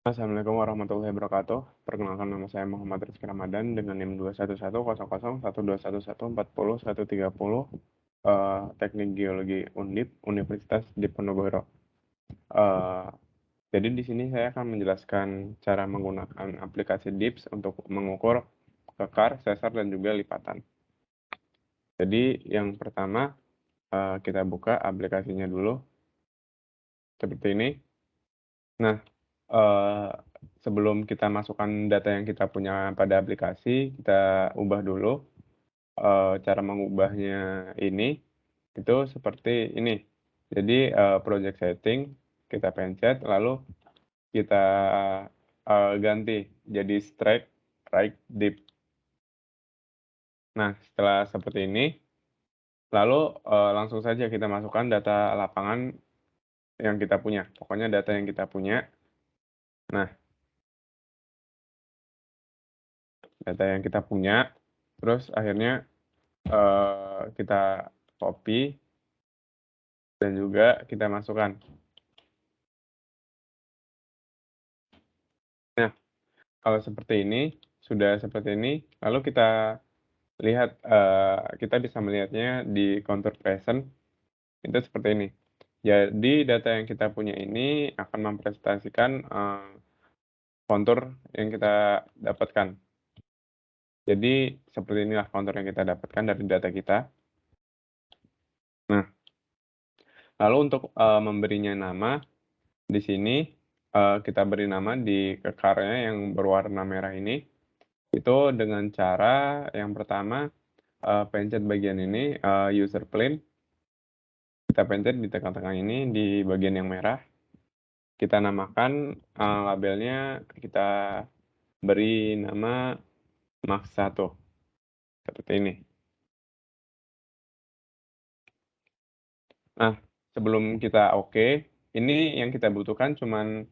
Assalamualaikum warahmatullahi wabarakatuh. Perkenalkan, nama saya Muhammad Rizky Ramadan dengan NIM 21100121240 Teknik Geologi Undip Universitas Diponegoro. Jadi di sini saya akan menjelaskan cara menggunakan aplikasi DIPS untuk mengukur kekar, sesar, dan juga lipatan. Jadi yang pertama kita buka aplikasinya dulu seperti ini. Nah, sebelum kita masukkan data yang kita punya pada aplikasi, kita ubah dulu. Cara mengubahnya ini itu seperti ini. Jadi project setting kita pencet, lalu kita ganti jadi strike right deep. Nah, setelah seperti ini, lalu langsung saja kita masukkan data lapangan yang kita punya. Pokoknya data yang kita punya. Nah, data yang kita punya, terus akhirnya kita copy dan juga kita masukkan. Nah, kalau seperti ini, sudah seperti ini, lalu kita lihat, kita bisa melihatnya di kontur present, itu seperti ini. Jadi data yang kita punya ini akan mempresentasikan kontur yang kita dapatkan. Jadi seperti inilah kontur yang kita dapatkan dari data kita. Nah, lalu untuk memberinya nama, di sini kita beri nama di kekarnya yang berwarna merah ini, itu dengan cara yang pertama, pencet bagian ini, user plane. Kita pencet di tengah-tengah ini, di bagian yang merah. Kita namakan labelnya, kita beri nama Max 1, seperti ini. Nah, sebelum kita oke, ini yang kita butuhkan cuman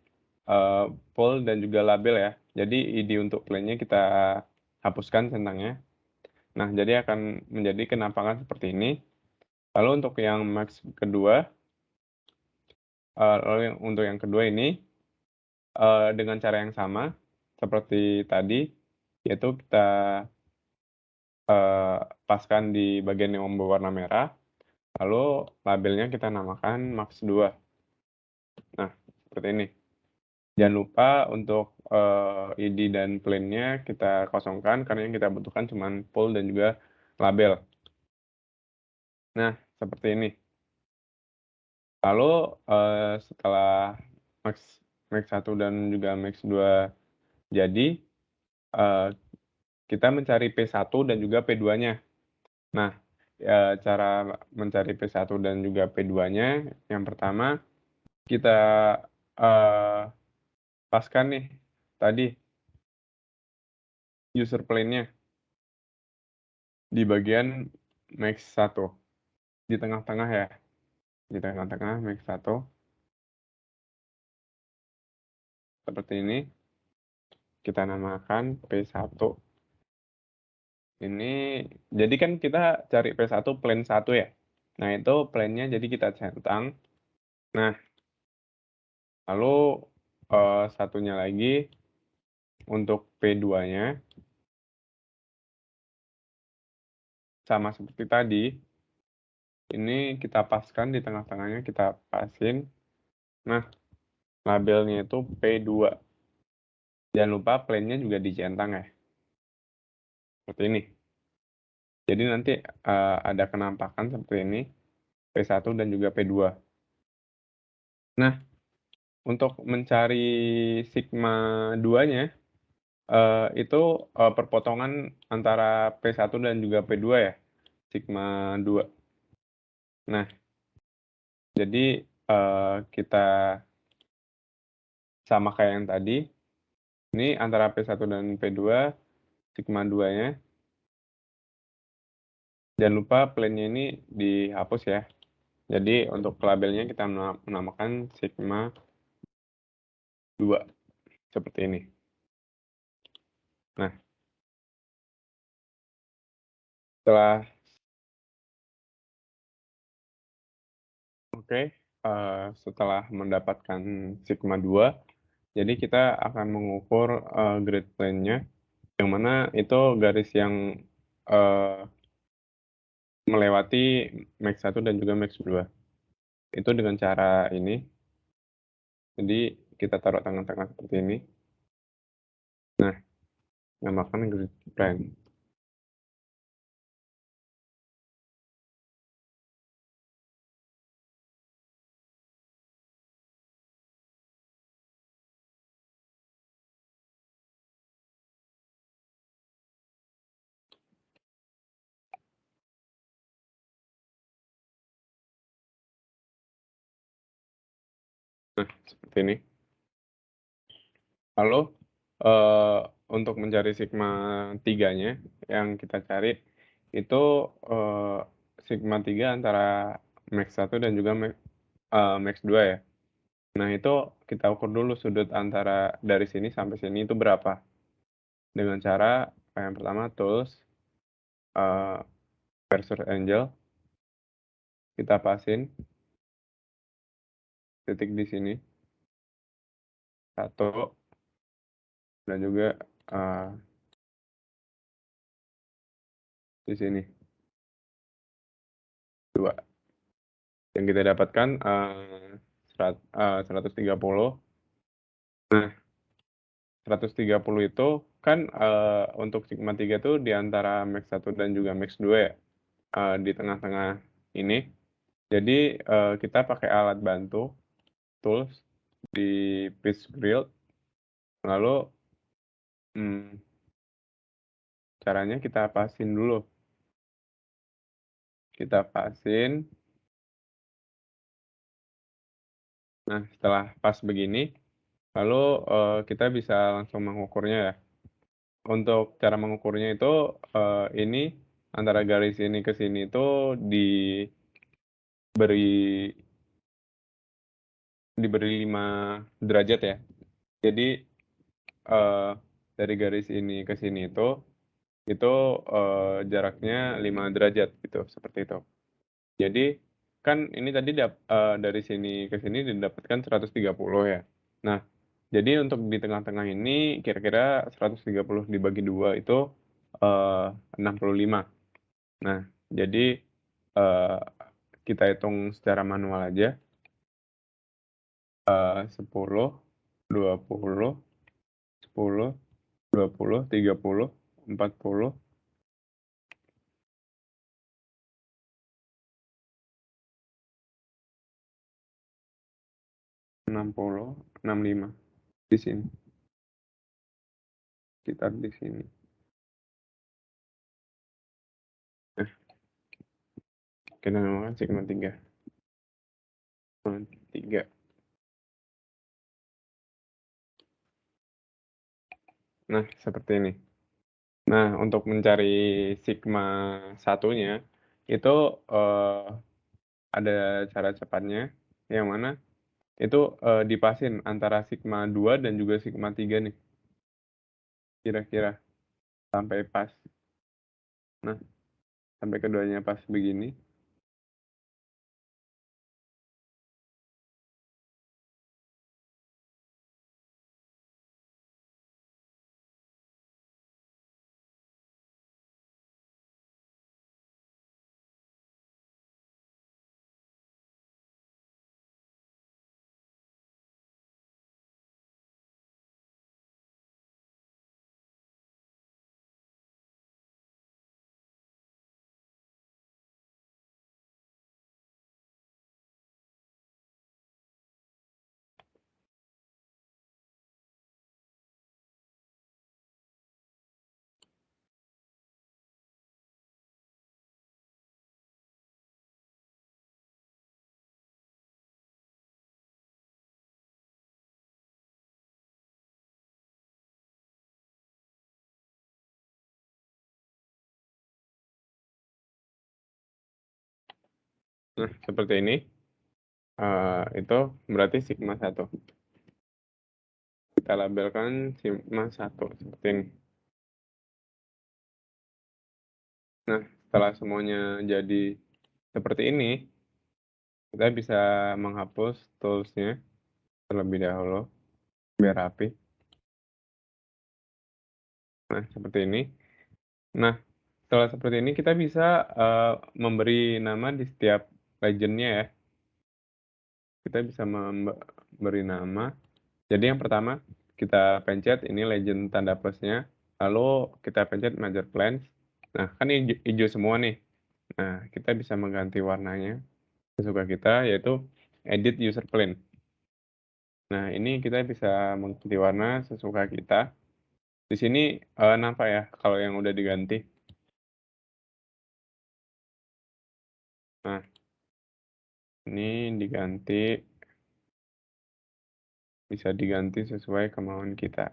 pol dan juga label ya. Jadi ID untuk plane-nya kita hapuskan centangnya. Nah, jadi akan menjadi kenampakan seperti ini. Lalu untuk yang Max kedua, untuk yang kedua ini, dengan cara yang sama seperti tadi, yaitu kita paskan di bagian yang berwarna merah, lalu labelnya kita namakan Max 2. Nah, seperti ini. Jangan lupa untuk ID dan plane-nya kita kosongkan, karena yang kita butuhkan cuma pol dan juga label. Nah, seperti ini. Lalu setelah Max 1 dan juga Max 2 jadi, kita mencari P1 dan juga P2-nya. Nah, cara mencari P1 dan juga P2-nya, yang pertama kita paskan nih tadi user plane-nya di bagian Max 1, di tengah-tengah ya, di tengah-tengah Max 1, seperti ini. Kita namakan P1. Ini jadi kan kita cari P1 plane 1 ya. Nah, itu plane-nya jadi kita centang. Nah, lalu satunya lagi untuk P2-nya sama seperti tadi. Ini kita paskan di tengah-tengahnya, kita pasin. Nah, labelnya itu P2. Jangan lupa plane-nya juga dicentang ya. Seperti ini. Jadi nanti ada kenampakan seperti ini, P1 dan juga P2. Nah, untuk mencari sigma 2-nya, itu perpotongan antara P1 dan juga P2 ya, sigma 2. Nah, jadi kita sama kayak yang tadi, ini antara P1 dan P2, sigma 2-nya. Jangan lupa plane-nya ini dihapus ya. Jadi untuk labelnya kita menamakan sigma 2, seperti ini. Nah, setelah setelah mendapatkan sigma 2, Jadi kita akan mengukur, grade plane-nya, yang mana itu garis yang, eee, melewati max 1 dan juga max 2. Itu dengan cara ini, jadi kita taruh tengah-tengah seperti ini. Nah, namakan grade plane. Nah, seperti ini. Lalu, eee, untuk mencari sigma 3-nya yang kita cari itu, eee, sigma 3 antara max 1 dan juga max 2 ya. Nah, itu kita ukur dulu sudut antara dari sini sampai sini itu berapa, dengan cara yang pertama tools, eee, Cursor Angel, kita pasin titik di sini, 1 dan juga, eee, di sini, 2. Yang kita dapatkan, 130. Nah, 130 itu kan, untuk sigma 3 tuh di antara max 1 dan juga max 2 ya, di tengah-tengah ini. Jadi, kita pakai alat bantu, tools, di pitch grill, lalu, mmm, caranya kita pasin dulu. Kita pasin, nah setelah pas begini, lalu, kita bisa langsung mengukurnya ya. Untuk cara mengukurnya itu, ini antara garis ini ke sini itu diberi diberi 5 derajat ya. Jadi, eee, dari garis ini ke sini itu, jaraknya 5 derajat gitu, seperti itu. Jadi, kan ini tadi dari sini ke sini didapatkan 130 ya. Nah, jadi untuk di tengah-tengah ini kira-kira 130 dibagi 2 itu, 65. Nah, jadi, eee, kita hitung secara manual aja, 10, 20, 10, 20, 30, 40, 60, 65, di sini, sekitar di sini. Nah, kita namakan sigma 3, sigma 3. Nah, seperti ini. Nah, untuk mencari sigma satunya, itu, eee, ada cara cepatnya, yang mana itu, dipasin antara sigma 2 dan juga sigma 3 nih, kira-kira sampai pas. Nah, sampai keduanya pas begini. Nah, seperti ini, itu berarti sigma 1. Kita labelkan sigma 1 seperti ini. Nah, setelah semuanya jadi seperti ini, kita bisa menghapus tools-nya terlebih dahulu. biar rapi. Nah, seperti ini. Nah, setelah seperti ini kita bisa, memberi nama di setiap legend-nya ya. Kita bisa memberi nama. Jadi yang pertama, kita pencet ini legend tanda plusnya, lalu kita pencet major plans. Nah, kan ini ijo semua nih. Nah, kita bisa mengganti warnanya sesuka kita, yaitu edit user plane. Nah, ini kita bisa mengganti warna sesuka kita. Di sini, nampak ya kalau yang udah diganti. Nah, ini diganti, bisa diganti sesuai kemauan kita.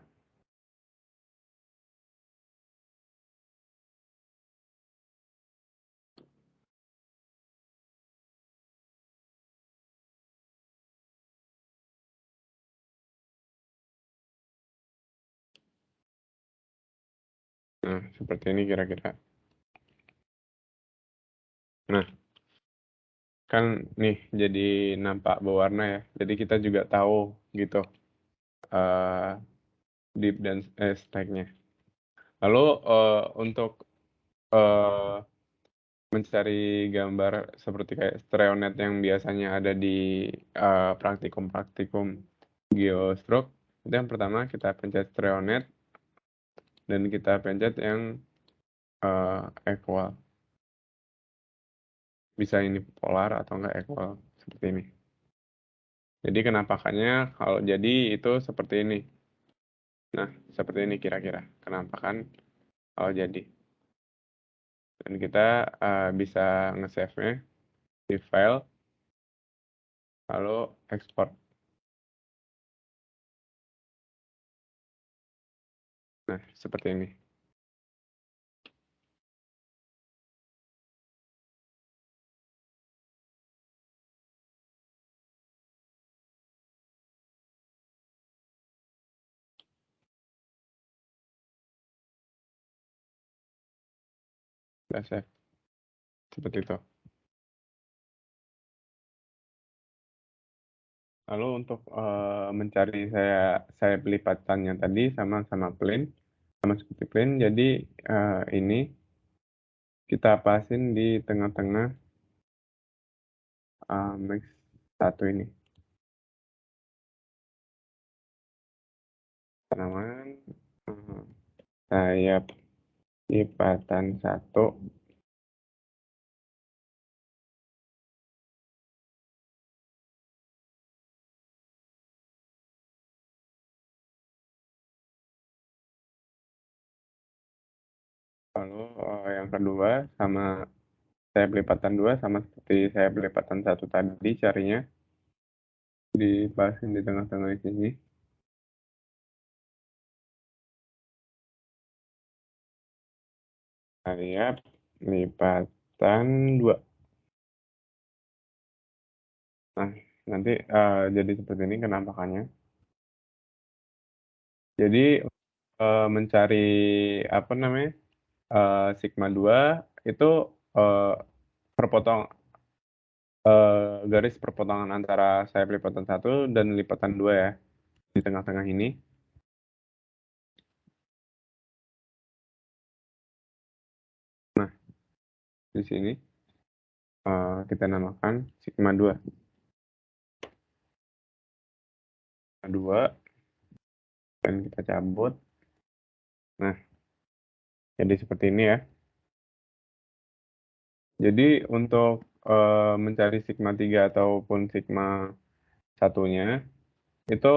Nah, seperti ini kira-kira. Nah, kan nih jadi nampak berwarna ya. Jadi kita juga tahu gitu, eee, deep dan stack-nya. Lalu, untuk, eee, mencari gambar seperti kayak Streonet yang biasanya ada di, praktikum-praktikum geostroke, itu yang pertama kita pencet Streonet dan kita pencet yang, equal. Bisa ini polar atau enggak equal, seperti ini. Jadi kenampakannya kalau jadi itu seperti ini. Nah, seperti ini kira-kira kenampakan kalau jadi. Dan kita, bisa nge-save-nya di file, lalu ekspor. Nah, seperti ini. Udah save, seperti itu. Lalu untuk, mencari sayap lipatannya tadi sama plane, sama seperti plane, jadi, ini kita pasin di tengah-tengah, max 1 ini. Penamaan, sayap lipatan 1, lalu, yang kedua sama sayap lipatan 2 sama seperti sayap lipatan 1 tadi carinya, dipasin di tengah-tengah sini. Sayap lipatan 2. Nah, nanti, jadi seperti ini penampakannya. Jadi, mencari apa namanya, sigma 2 itu, eee, perpotong garis perpotongan antara sayap lipatan 1 dan lipatan 2 ya, di tengah-tengah ini. Nah, di sini, kita namakan sigma 2. 2 dan kita cabut. Nah, jadi seperti ini ya. Jadi untuk, mencari sigma 3 ataupun sigma satunya, itu,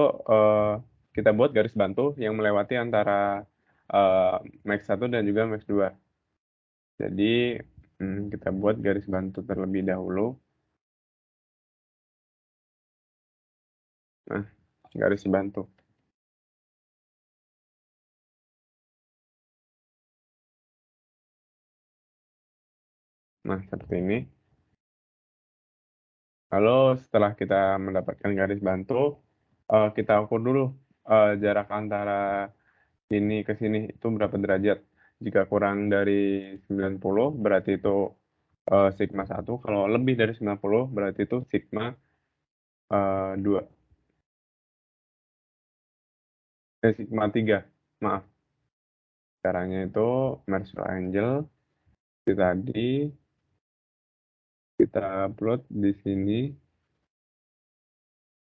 kita buat garis bantu yang melewati antara, max 1 dan juga max 2. Jadi, kita buat garis bantu terlebih dahulu. Nah, garis bantu. Nah, seperti ini. Lalu setelah kita mendapatkan garis bantu, kita ukur dulu, jarak antara ini ke sini itu berapa derajat. Jika kurang dari 90 berarti itu, sigma 1, kalau lebih dari 90 berarti itu sigma, 2. sigma 3, maaf. Caranya itu Marshall Angel tadi kita upload di sini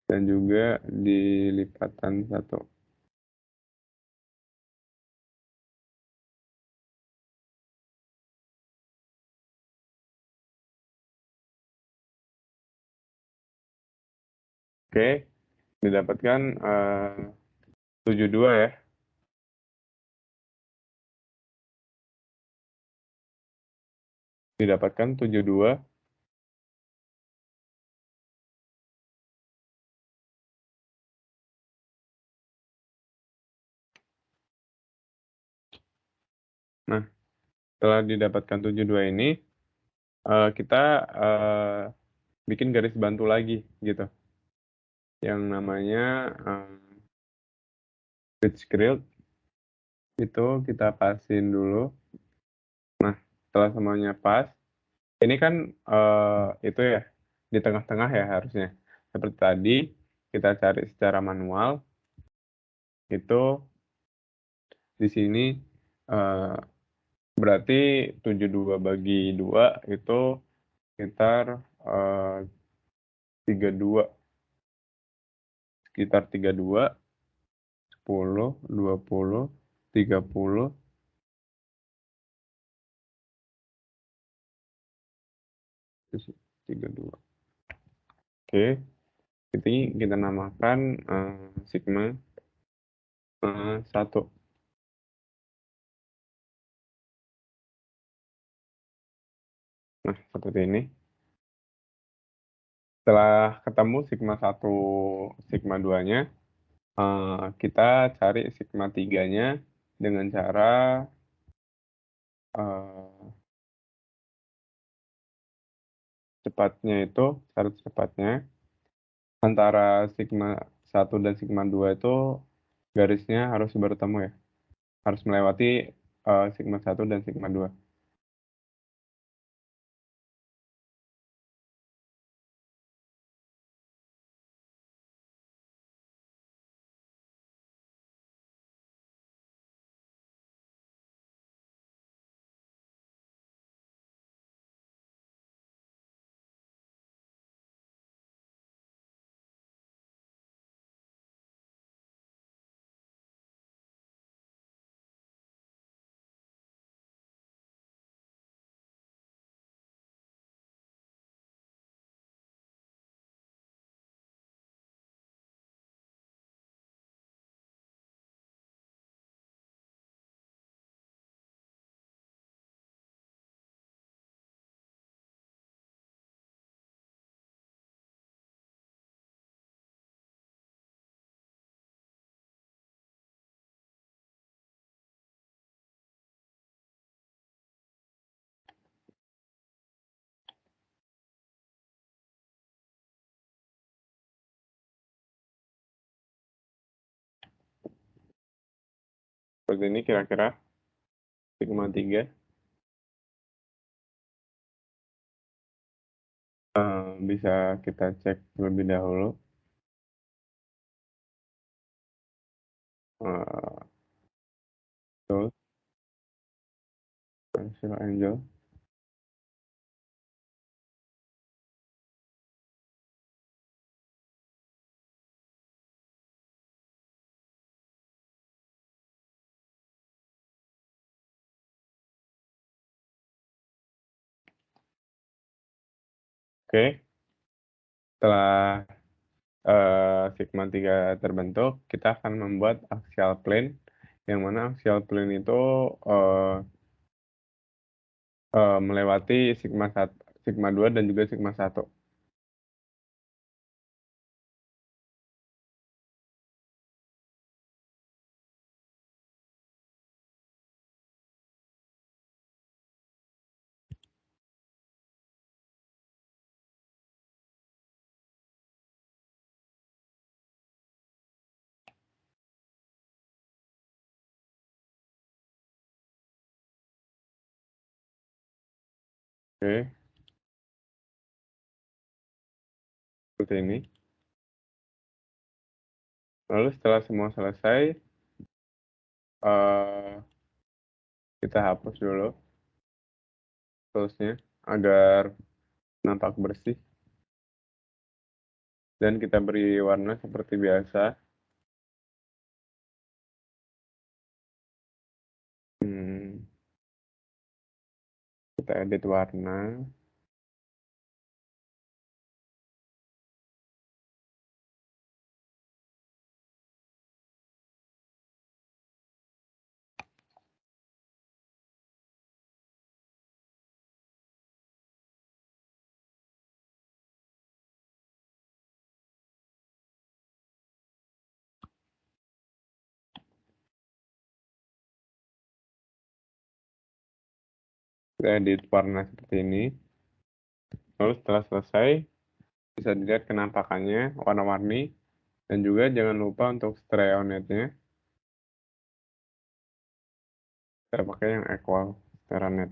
dan juga di lipatan 1. Oke, didapatkan 72 ya. Didapatkan 72. Nah, setelah didapatkan 72 ini, kita bikin garis bantu lagi gitu. Yang namanya bridge grid itu kita pasin dulu. Nah, setelah semuanya pas, ini kan itu ya di tengah-tengah ya harusnya. Seperti tadi kita cari secara manual itu di sini eh, berarti 72 bagi 2 itu sekitar 32, sekitar 32, 10, 20, 30, 32. Oke, ini kita namakan sigma 1. Nah, seperti ini. Setelah ketemu sigma 1, sigma 2-nya, kita cari sigma 3-nya dengan cara cepatnya itu, cara cepatnya antara sigma 1 dan sigma 2 itu garisnya harus bertemu ya. Harus melewati sigma 1 dan sigma 2. Seperti ini kira-kira sigma 3. Bisa kita cek terlebih dahulu. Betul, Marshall Angel. Oke, setelah sigma 3 terbentuk, kita akan membuat axial plane, yang mana axial plane itu melewati sigma 1, sigma 2 dan juga sigma 1. Oke, seperti ini. Lalu setelah semua selesai, eee, kita hapus dulu toolsnya agar nampak bersih dan kita beri warna seperti biasa. Mmm, kita edit warna. Kita edit warna seperti ini, lalu setelah selesai, bisa dilihat kenampakannya warna-warni, dan juga jangan lupa untuk Stereonet-nya, kita pakai yang Equal Stereonet,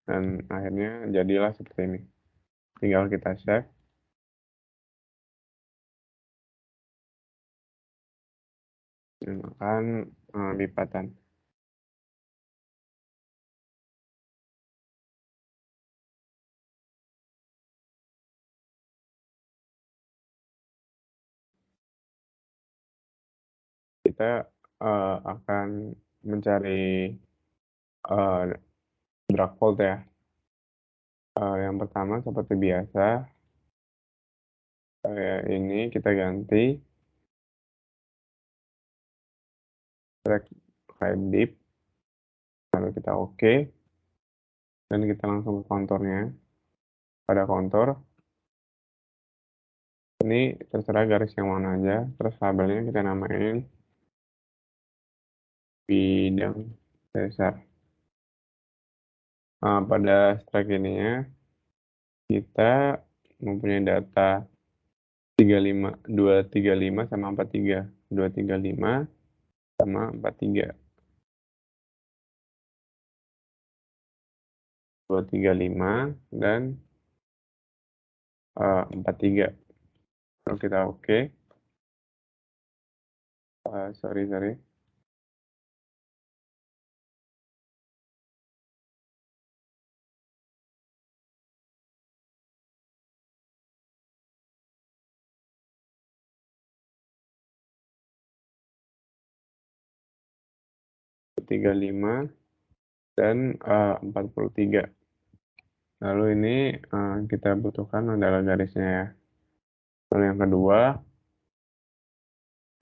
dan akhirnya jadilah seperti ini. Tinggal kita save, dan lipatan. Kita akan mencari drag fold ya. Yang pertama seperti biasa, ini kita ganti drag right deep, lalu kita oke, dan kita langsung ke konturnya. Pada kontur, ini terserah garis yang mana aja, terus labelnya kita namain bidang dasar. Pada strike ininya, kita mempunyai data 235 sama 43. 235 sama 43. 235 dan 43. Lalu kita oke. Sorry. 35 dan 43. Lalu ini kita butuhkan adalah garisnya ya. Lalu yang kedua,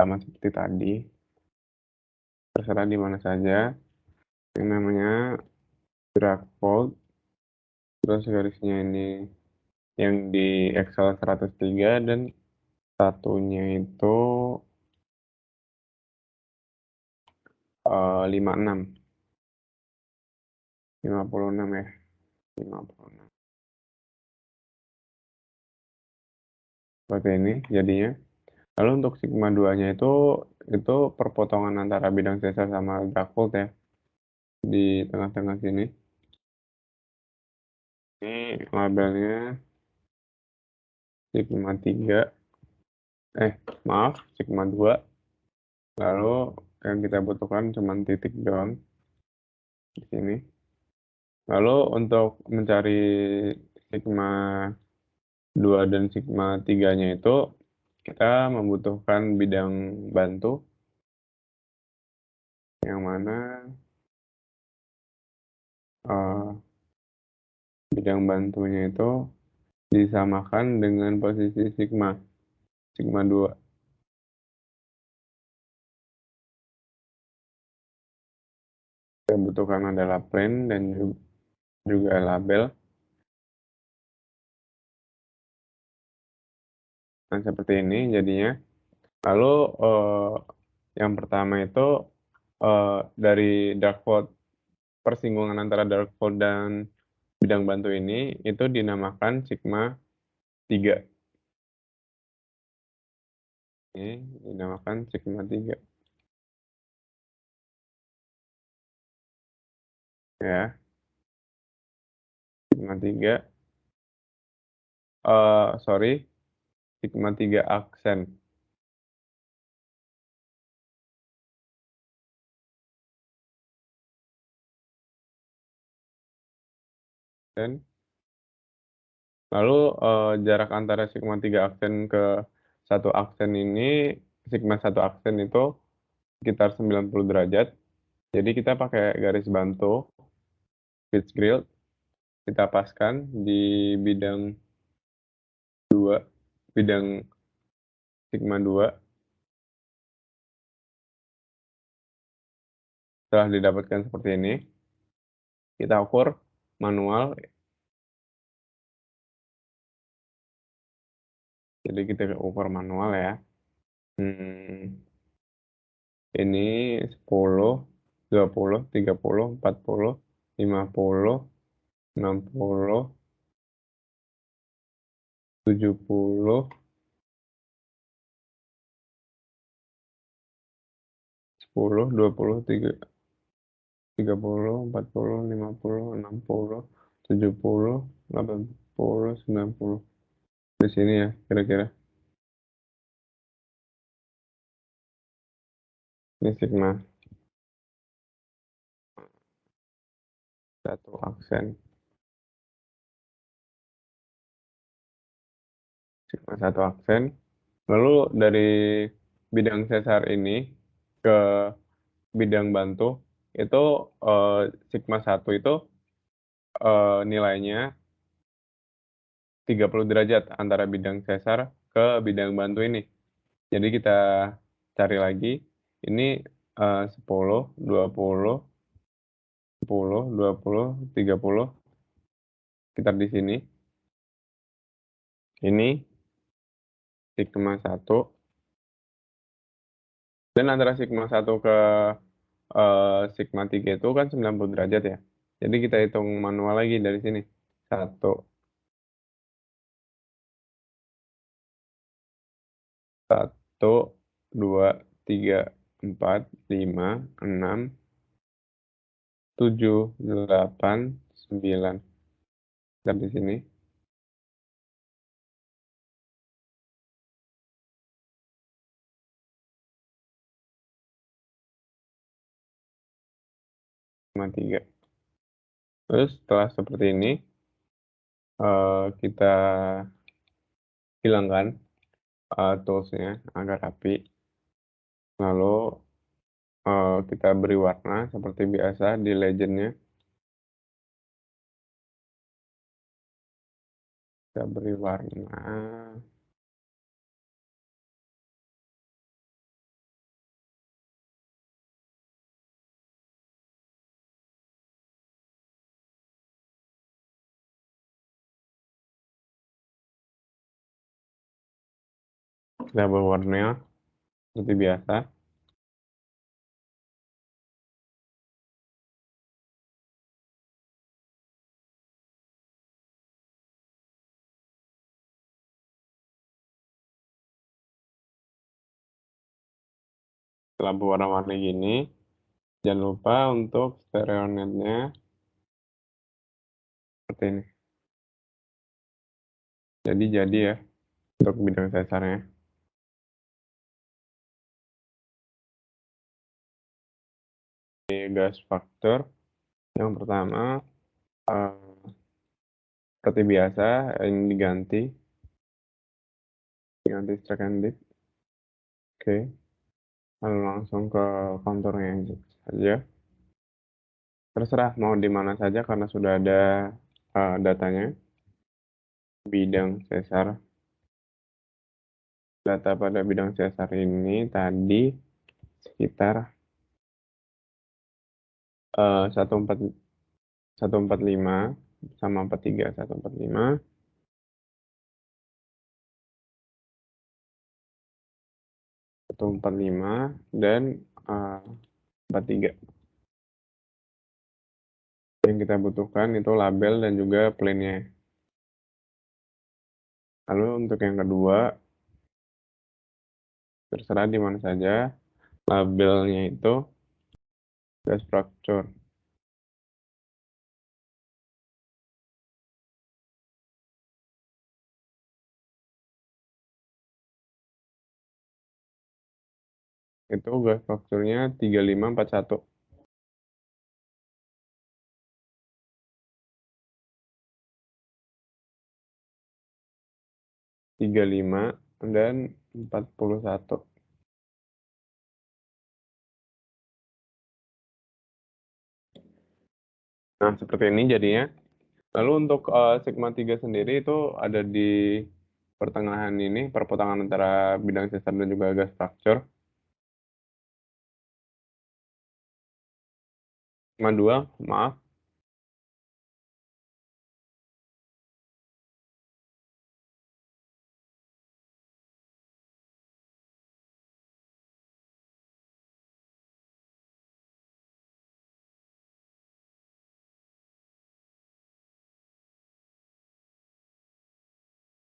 sama seperti tadi, terserah di mana saja, yang namanya drag fold, terus garisnya ini yang di Excel 103 dan satunya itu 56. 56 ya, 56. Seperti ini jadinya. Lalu untuk sigma 2-nya itu perpotongan antara bidang sesar sama drag fold ya, di tengah-tengah sini. Ini labelnya sigma 3, sigma 2. Lalu yang kita butuhkan cuma titik doang di sini. Lalu untuk mencari sigma 2 dan sigma 3-nya itu kita membutuhkan bidang bantu, yang mana bidang bantunya itu disamakan dengan posisi sigma 2. Yang butuhkan adalah plane dan juga label. Nah, seperti ini jadinya. Lalu yang pertama itu dari dark fold, persinggungan antara dark fold dan bidang bantu ini itu dinamakan sigma 3. Ini dinamakan sigma 3 ya. Sigma 3 sigma 3 aksen. aksen. Lalu, jarak antara sigma 3 aksen ke satu aksen ini, sigma satu aksen itu sekitar 90 derajat. Jadi kita pakai garis bantu Fitzgerald, kita paskan di bidang 2, bidang sigma 2. Setelah didapatkan seperti ini, kita ukur manual. Jadi kita ukur manual ya. Ini 10, 20, 30, 40, 50, 60, 70, 10, 20, 30, 40, 50, 60, 70, 80, 90. Di sini ya kira-kira. Ini sigma satu aksen. Sigma satu aksen. Lalu dari bidang sesar ini ke bidang bantu itu, sigma 1 itu, nilainya 30 derajat antara bidang sesar ke bidang bantu ini. Jadi kita cari lagi, ini, 10, 20, 10, 20, 30, sekitar di sini. Ini sigma 1 dan antara sigma 1 ke, sigma 3 itu kan 90 derajat ya. Jadi kita hitung manual lagi dari sini. 1, 1, 2, 3, 4, 5, 6, 7, 8, 9. Sekitar di sini. Sigma 3. Terus setelah seperti ini, kita hilangkan, tools-nya agar rapi. Lalu, kita beri warna seperti biasa di legend-nya. Kita beri warna kita berwarna seperti biasa. Setelah berwarna-warni gini, jangan lupa untuk stereo net-nya seperti ini. Jadi ya untuk bidang sesarnya. Di gas factor yang pertama, seperti biasa ini diganti strike and dip. Oke, lalu langsung ke konturnya saja. Terserah mau di mana saja karena sudah ada, datanya. Bidang sesar. Data pada bidang sesar ini tadi sekitar, 145 sama 43, 145, 145 dan, 43. Yang kita butuhkan itu label dan juga plane-nya. Lalu untuk yang kedua, terserah di mana saja, labelnya itu gas structure. Itu gas structure-nya 3541. 35 dan 41. Nah, seperti ini jadinya. Lalu untuk, sigma 3 sendiri itu ada di pertengahan ini, perpotongan antara bidang sesar dan juga gas fracture. Sigma 2, maaf.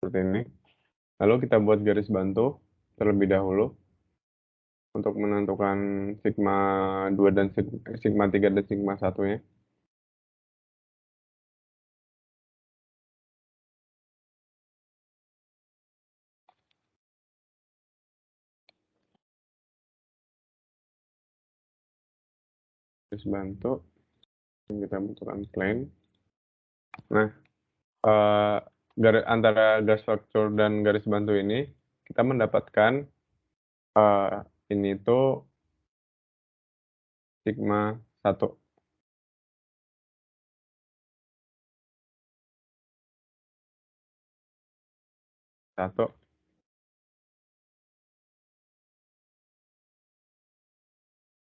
Seperti ini. Lalu kita buat garis bantu terlebih dahulu untuk menentukan sigma 2 dan sigma 3 dan sigma 1-nya. Garis bantu yang kita butuhkan plane. Nah, antara gas fracture dan garis bantu ini kita mendapatkan ini tuh sigma 1.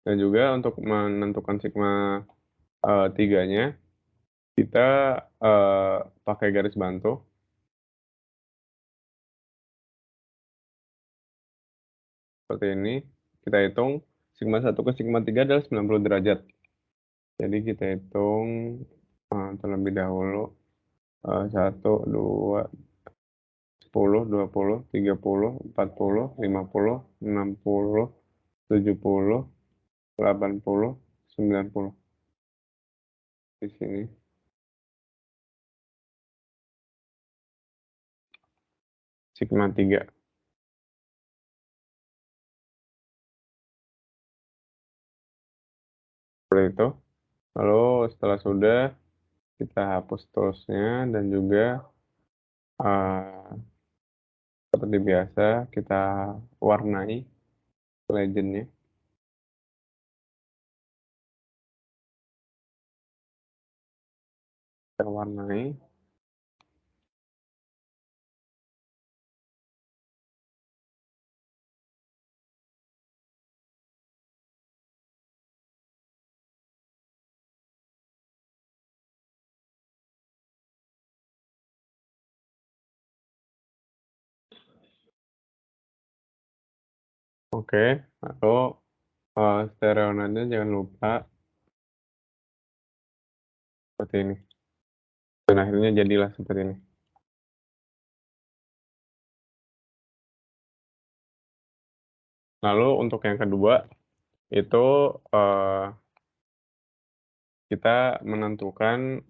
Dan juga untuk menentukan sigma 3-nya kita pakai garis bantu seperti ini. Kita hitung sigma 1 ke sigma 3 adalah 90 derajat. Jadi kita hitung terlebih dahulu 1, 2, 10, 20, 30, 40, 50, 60, 70, 80, 90. Di sini. Sigma 3. Seperti itu. Lalu setelah sudah, kita hapus toolsnya dan juga seperti biasa kita warnai legendnya. Kita warnai. Oke, lalu stereonanya jangan lupa seperti ini. Dan akhirnya jadilah seperti ini. Lalu untuk yang kedua itu kita menentukan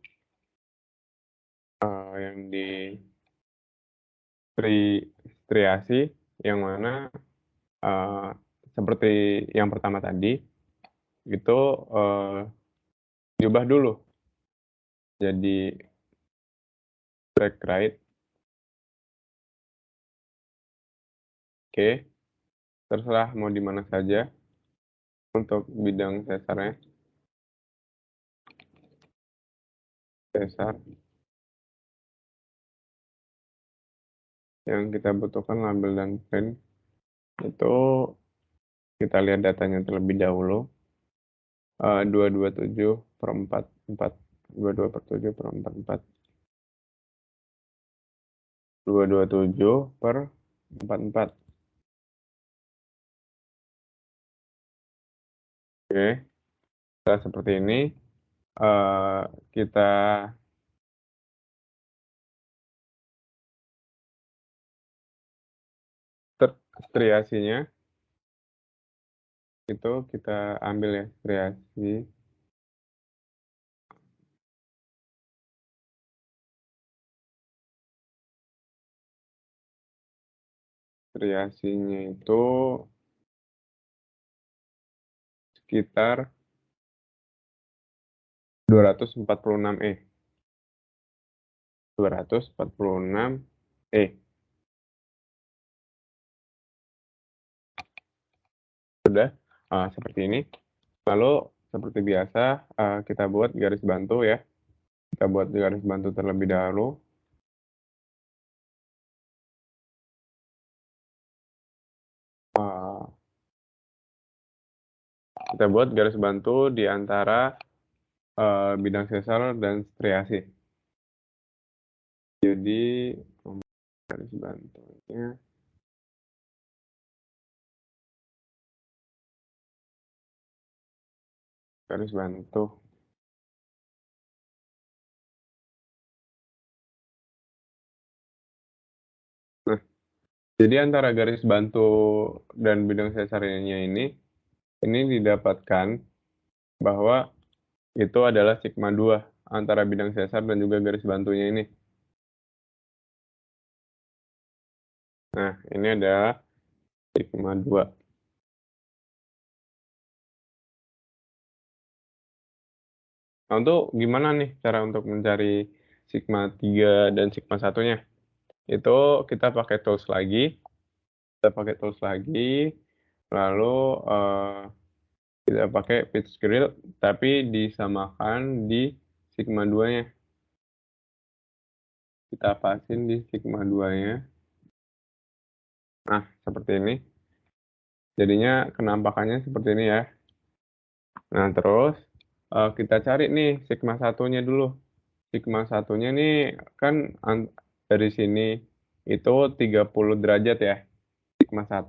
yang di striasi yang mana seperti yang pertama tadi itu diubah dulu jadi track right. Oke, terserah mau di mana saja untuk bidang sesarnya. Sesar yang kita butuhkan label dan pen itu kita lihat datanya terlebih dahulu. 227/44, 227/44, 227/44. Oke, setelah seperti ini kita striasinya itu kita ambil ya, striasinya itu sekitar 246E. 246E. sudah, seperti ini. Lalu seperti biasa, kita buat garis bantu ya. Kita buat garis bantu terlebih dahulu. Eee, kita buat garis bantu di antara, bidang sesar dan striasi. Jadi, garis bantunya garis bantu. Nah, jadi antara garis bantu dan bidang sesarnya ini didapatkan bahwa itu adalah sigma 2 antara bidang sesar dan juga garis bantunya ini. Nah, ini adalah sigma 2. Nah, untuk gimana nih cara untuk mencari sigma 3 dan sigma 1-nya? Itu kita pakai tools lagi, lalu, kita pakai pitch grill tapi disamakan di sigma 2-nya. Kita pasin di sigma 2-nya. Nah, seperti ini. Jadinya kenampakannya seperti ini ya. Nah, terus, kita cari nih sigma 1-nya dulu. Sigma 1-nya nih kan dari sini itu 30 derajat ya, sigma 1.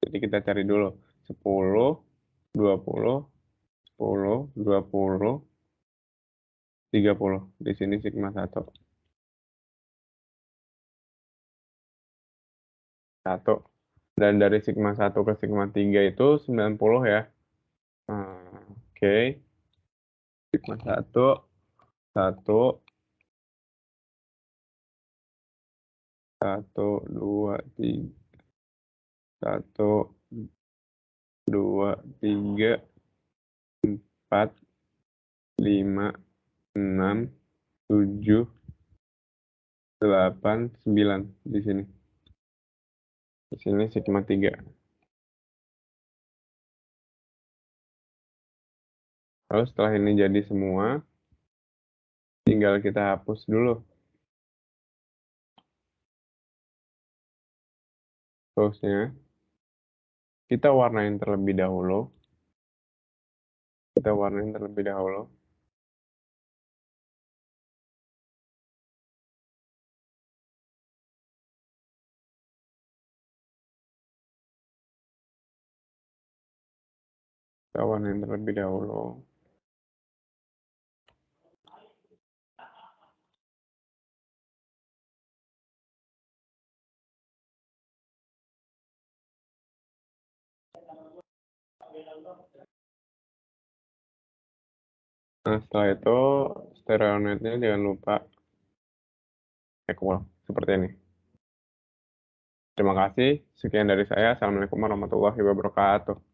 Jadi kita cari dulu 10, 20, 10, 20, 30. Di sini sigma 1. 1. Dan dari sigma 1 ke sigma 3 itu 90 ya. Oke. Sigma 1, 1, 1, 2, 3, 1, 2, 3, 4, 5, 6, 7, 8, 9 di sini. Di sini sigma 3. Lalu setelah ini jadi semua, tinggal kita hapus dulu tools-nya. Kita warnain terlebih dahulu. Kita warnain terlebih dahulu. Kita warnain terlebih dahulu. Nah, setelah itu stereo net-nya jangan lupa equal seperti ini. Terima kasih. Sekian dari saya. Assalamualaikum warahmatullahi wabarakatuh.